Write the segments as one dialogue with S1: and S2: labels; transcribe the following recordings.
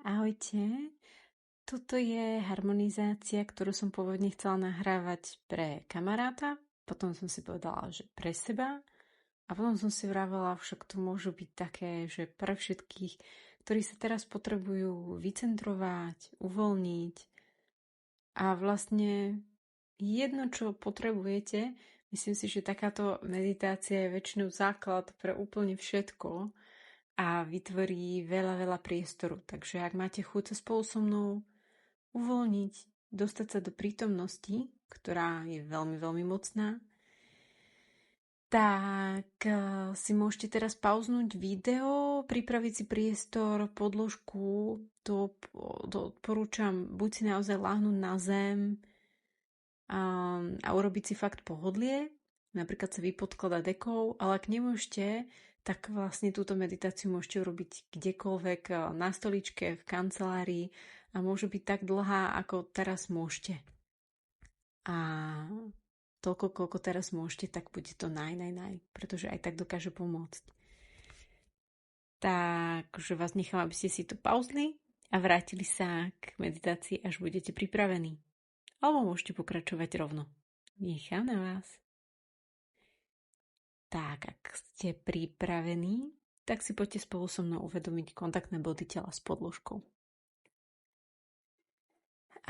S1: Ahojte, toto je harmonizácia, ktorú som pôvodne chcela nahrávať pre kamaráta, potom som si povedala, že pre seba a potom som si vravela, však to môžu byť také, že pre všetkých, ktorí sa teraz potrebujú vycentrovať, uvoľniť a vlastne jedno, čo potrebujete, myslím si, že takáto meditácia je väčšinou základ pre úplne všetko, a vytvorí veľa priestoru. Takže ak máte chuť sa spolu so mnou uvoľniť, dostať sa do prítomnosti, ktorá je veľmi mocná, tak si môžete teraz pauznúť video, pripraviť si priestor, podložku, to odporúčam buď si naozaj láhnuť na zem a urobiť si fakt pohodlie, napríklad sa vypodkladať dekou, ale ak nemôžete, tak vlastne túto meditáciu môžete urobiť kdekoľvek, na stoličke, v kancelárii a môže byť tak dlhá, ako teraz môžete. A toľko, koľko teraz môžete, tak bude to naj, pretože aj tak dokáže pomôcť. Takže vás nechám, aby ste si to pauzli a vrátili sa k meditácii, až budete pripravení. Alebo môžete pokračovať rovno. Nechám na vás. Tak, ak ste pripravení, tak si poďte spolu so mnou uvedomiť kontaktné body tela s podložkou.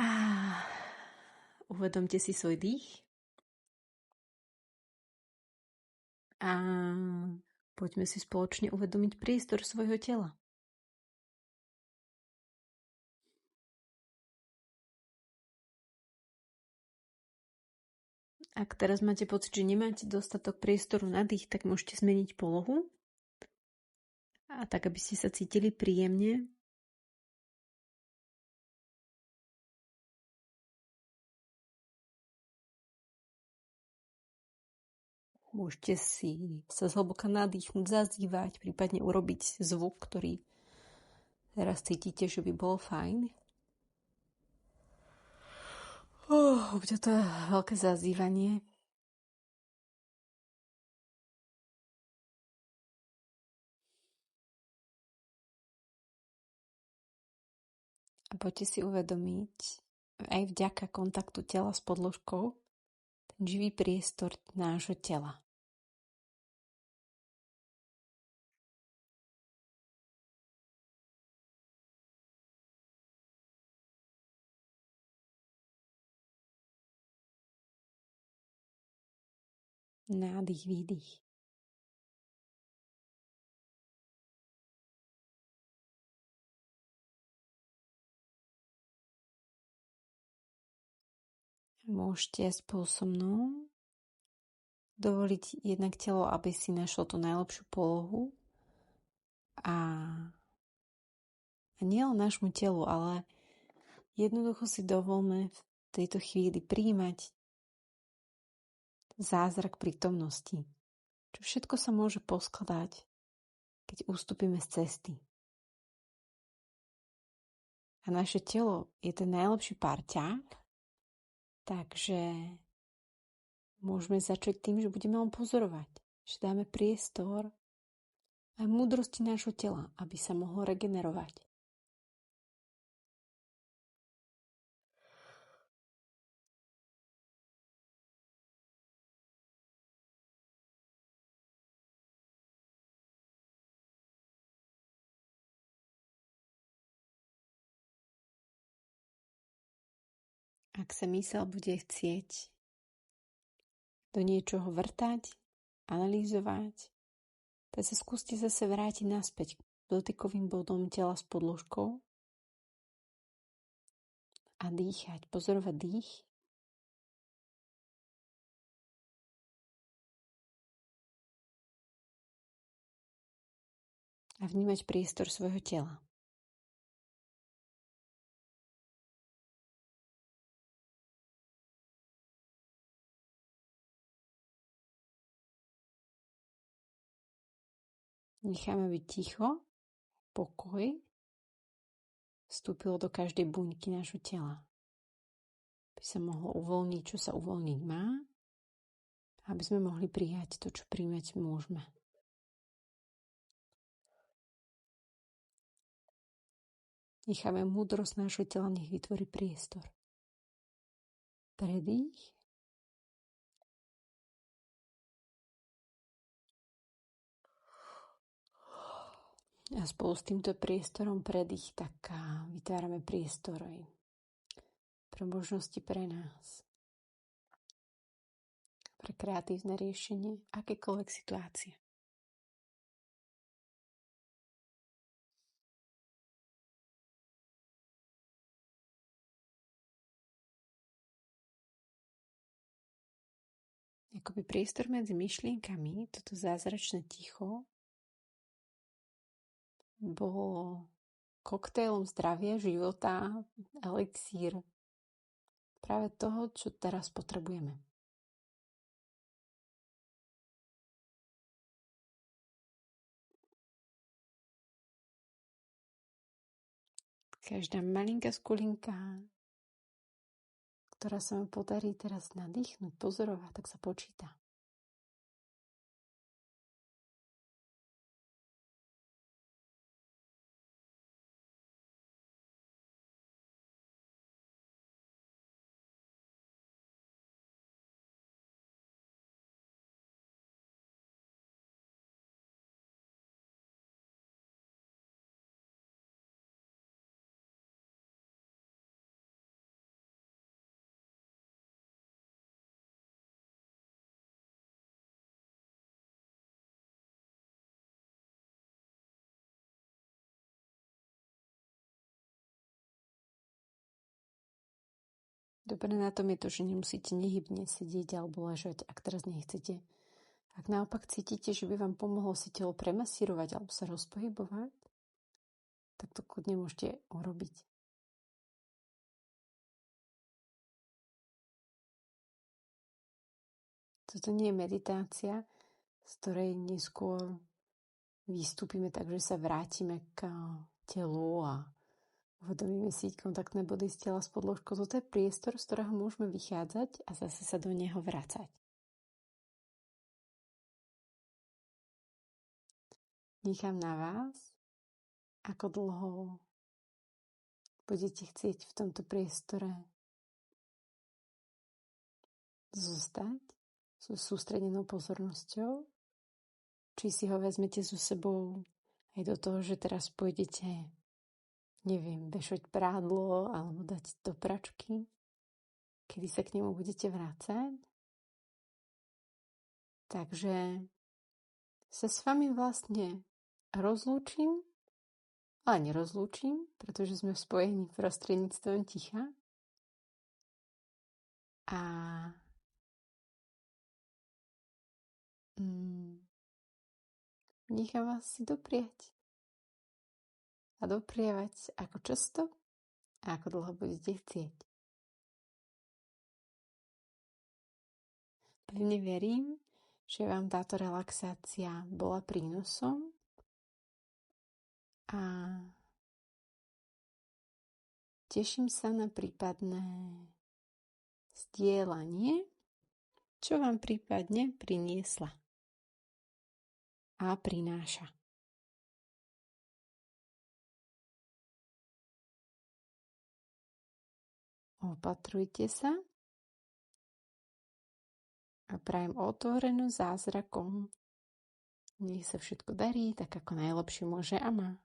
S1: A uvedomte si svoj dých. A poďme si spoločne uvedomiť priestor svojho tela. Ak teraz máte pocit, že nemáte dostatok priestoru na dých, tak môžete zmeniť polohu. A tak, aby ste sa cítili príjemne. Môžete si sa zhlboka nadýchnuť, zazývať, prípadne urobiť zvuk, ktorý teraz cítite, že by bol fajn. Bude to veľké zazývanie. A poďte si uvedomiť, aj vďaka kontaktu tela s podložkou, ten živý priestor nášho tela. Nádych, výdych. Môžete spolu so mnou dovoliť jednak telo, aby si našlo tú najlepšiu polohu a nielen nášmu telu, ale jednoducho si dovolme v tejto chvíli prijímať zázrak prítomnosti. Čo všetko sa môže poskladať, keď ustúpime z cesty. A naše telo je ten najlepší parťák, takže môžeme začať tým, že budeme len pozorovať, že dáme priestor aj múdrosti nášho tela, aby sa mohlo regenerovať. Ak sa myseľ bude chcieť do niečoho vrtať, analyzovať, tak sa skúste zase vrátiť naspäť k dotykovým bodom tela s podložkou a dýchať, pozorovať dých. A vnímať priestor svojho tela. Necháme byť ticho, pokoj vstúpil do každej buňky nášho tela. Aby sa mohlo uvoľniť, čo sa uvoľniť má, aby sme mohli prijať to, čo prijať môžeme. Necháme múdrosť nášho tela, nech vytvorí priestor. Predých. A spolu s týmto priestorom predých, tak vytvárame priestor aj pre možnosti pre nás. Pre kreatívne riešenie akékoľvek situácie. Akoby priestor medzi myšlienkami, toto zázračné ticho, bolo koktejlom zdravia, života, elixír práve toho, čo teraz potrebujeme. Každá malinká skulinka, ktorá sa vám podarí teraz nadýchnuť, pozorovať, tak sa počíta. Dobre na tom je to, že nemusíte nehybne sedieť alebo ležať, ak teraz nechcete. Ak naopak cítite, že by vám pomohlo si telo premasírovať alebo sa rozpohybovať, tak to kľudne môžete urobiť. Toto nie je meditácia, z ktorej neskôr vystúpime tak, že sa vrátime k telu a uvedomíme si kontaktné body z tela s podložkou. Toto je priestor, z ktorého môžeme vychádzať a zase sa do neho vracať. Nechám na vás, ako dlho budete chcieť v tomto priestore zostať so sústredenou pozornosťou, či si ho vezmete so sebou aj do toho, že teraz pôjdete, neviem, vešať prádlo alebo dať do pračky, kedy sa k nemu budete vrácať. Takže sa s vami vlastne rozlúčim, ale nerozlúčim, pretože sme v spojení prostredníctvom ticha. A nechám vás si dopriať a doprievať ako často a ako dlho budete chcieť. Pevne verím, že vám táto relaxácia bola prínosom a teším sa na prípadné zdieľanie, čo vám prípadne priniesla a prináša. Opatrujte sa a prajem otvorenú zázrakom. Nech sa všetko darí tak, ako najlepšie môže a má.